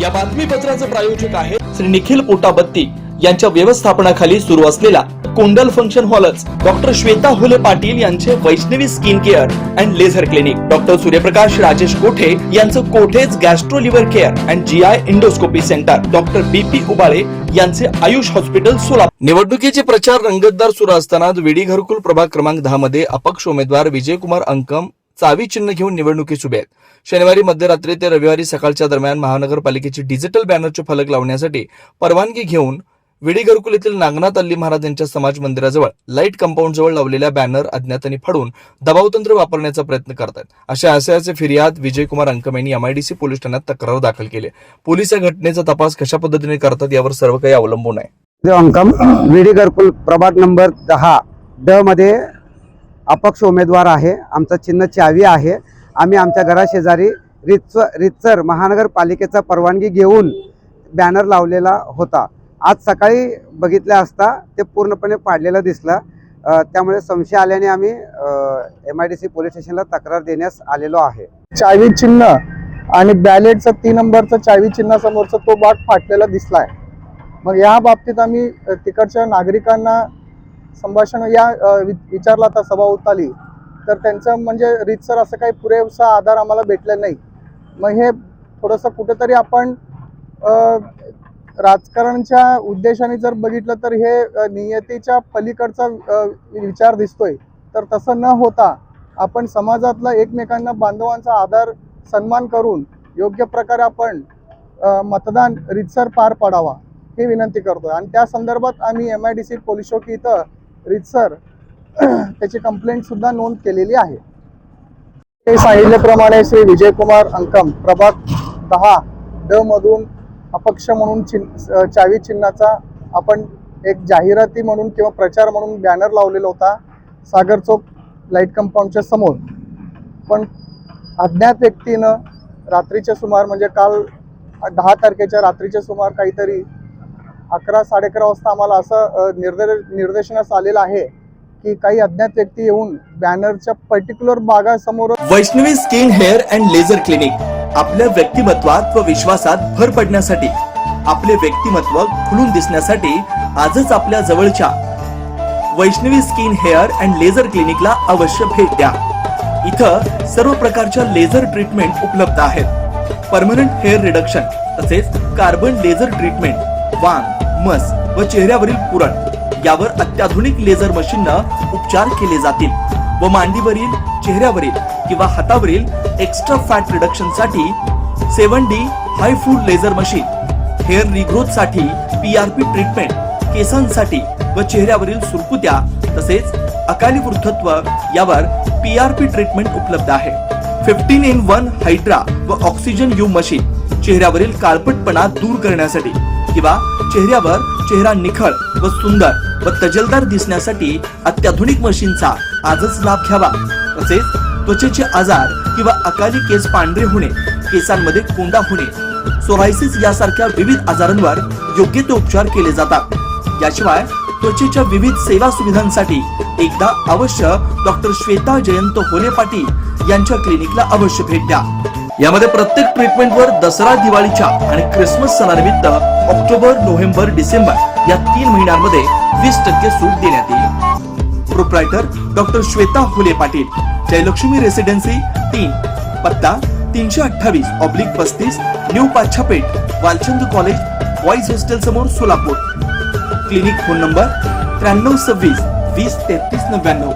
या बातमीपत्राचे प्रायोजक आहे श्री निखिल पोटाबत्ती यांच्या व्यवस्थापनाखाली सुरू असलेला कोंडल फंक्शन हॉलच, डॉक्टर श्वेता हुले पाटील यांचे Vaishnavi skin care and laser clinic, doctor Suryaprakash Rajesh Kothe यांचं Kothe's gastro liver care and GI endoscopy centre, doctor BP Ubale यांचे आयुष हॉस्पिटल सोलापूर। निवडणुकीचे प्रचार रंगतदार सुरू असताना विडी घरकुल प्रभाग क्रमांक 10 मध्ये अपक्ष उमेदवार विजयकुमार अंकम चावी चिन्ह घेऊन निवडणुकीस उभे आहेत। शनिवारी मध्यरात्री ते रविवारी सकाळच्या दरम्यान महानगरपालिकेची डिजिटल बॅनरचे फलक लावण्यासाठी परवानगी घेऊन विडी घरकुल येथील नागनाथ अल्ली महाराज यांच्या समाज मंदिराजवळ लाईट कंपाऊंड जवळ लावलेल्या बॅनर अज्ञातांनी फाडून दबावतंत्र वापरण्याचा प्रयत्न करतात। अशा आशयाचे फिर्याद विजयकुमार अंकम यांनी एमआयडीसी पोलीस ठाण्यात तक्रार दाखल केली। पोलीस या घटनेचा तपास कशा पद्धतीने करतात यावर सर्व काही अवलंबून आहे। अंकम विडी घरकुल प्रभाग नंबर 10 ड मध्ये अपक्ष उमेदवार आहे। आमचा चिन्ह चावी आहे। आम्ही आमच्या घराशेजारी रितसर महानगरपालिकेचा परवानगी घेऊन बॅनर लावलेला होता। आज सकाळी बघितले असता ते पूर्णपणे पाडलेलं दिसलं। त्यामुळे संशय आल्याने आम्ही एमआयडीसी पोलीस स्टेशनला तक्रार देण्यास आलेलो आहे। चावी चिन्ह आणि बॅलेटचा 3 नंबरचा चावी चिन्ह समोरचा तो भाग फाटलेला दिसलाय। मग या बाबतीत आम्ही तिकडच्या नागरिकांना संभाषण विचारला तर सभा उताली तर त्यांचं म्हणजे रीतसर असं काही पुरेसा आधार आम्हाला भेटला नाही। मग हे थोडंसं कुठेतरी आपण राजकारणाच्या उद्देशाने जर बघितलं तर हे नियतीच्या पलीकडचा विचार दिसतोय। तर तसं न होता आपण समाजातला एकमेकांना बांधवांचा आदर सन्मान करून योग्य प्रकारे आपण मतदान रीतसर पार पाडावा ही विनंती करतोय। आणि त्या संदर्भात आम्ही एमआयडीसी पोलीस चौकी इथं रीतसर त्याची कंप्लेंट सुद्धा नोंद केलेली आहे। ते सांगितल्याप्रमाणे श्री विजयकुमार अंकम प्रभाग 10 ड मधून अपक्ष म्हणून चावी चिन्हाचा आपण एक जाहिराती म्हणून किंवा प्रचार म्हणून बॅनर लावलेला होता सागर चौक लाईट कंपाऊंडच्या समोर। पण अज्ञात व्यक्तीनं रात्रीच्या सुमार म्हणजे काल 10 तारखेच्या रात्रीच्या सुमार काहीतरी 11-11:30 वाजता आम्हाला असं निर्देशनास आलेलं आहे की काही अज्ञात व्यक्ती येऊन बॅनरच्या पर्टिक्युलर भागासमोर Vaishnavi skin hair and laser clinic आपल्या व्यक्तिमत्वात व विश्वासात भर पडण्यासाठी, आपले व्यक्तिमत्व खुलून दिसण्यासाठी आजच आपल्या जवळच्या Vaishnavi skin hair and laser क्लिनिकला अवश्य भेट द्या। इथं सर्व प्रकारच्या लेझर ट्रीटमेंट उपलब्ध आहेत। परमनंट हेअर रिडक्शन तसेच कार्बन लेझर ट्रीटमेंट, वांग, मस व चेहऱ्यावरील पुरण यावर अत्याधुनिक लेझर मशीननं उपचार केले जातील व मांडीवरील, चेहऱ्यावरील किंवा हातावरील एक्स्ट्रा फॅट रिडक्शन साठी 7D हाय फूड लेझर मशीन, हेअर रिग्रोथ साठी PRP ट्रीटमेंट, केसांसाठी व चेहऱ्यावरील सुरकुत्या तसेच अकाली वृद्धत्व यावर PRP ट्रीटमेंट उपलब्ध आहे। 15-in-1 हायड्रा व ऑक्सिजन यू मशीन चेहऱ्यावरील काळपटपणा दूर करण्यासाठी किंवा चेहऱ्यावर चेहरा निखळ व सुंदर व तजेलदार दिसण्यासाठी अत्याधुनिक मशीनचा आजच लाभ घ्यावा। तसेच त्वचेचे आजार किंवा अकाली केस पांढरे होणे, केसांमध्ये कोंडा होणे, सोरायसिस यासारख्या विविध आजारांवर योग्य ते उपचार केले जातात। याशिवाय त्वचेच्या विविध सेवा सुविधांसाठी एकदा अवश्य डॉक्टर श्वेता जयंत हुले पाटील यांच्या क्लिनिकला अवश्य भेट द्या। यामध्ये प्रत्येक ट्रीटमेंटवर दसरा, दिवाळीच्या आणि ख्रिसमस सणानिमित्त ऑक्टोबर, नोव्हेंबर, डिसेंबर या 3 महिन्यांमध्ये 20% सूट देण्यात येईल। Proprietor doctor Shweta Hule Patil, Jayalakshmi residency 3, पत्ता 328/35 new Pachhapeth, Walchand college boys hostel समोर, सोलापूर। Clinic phone number 9326 20 33 99।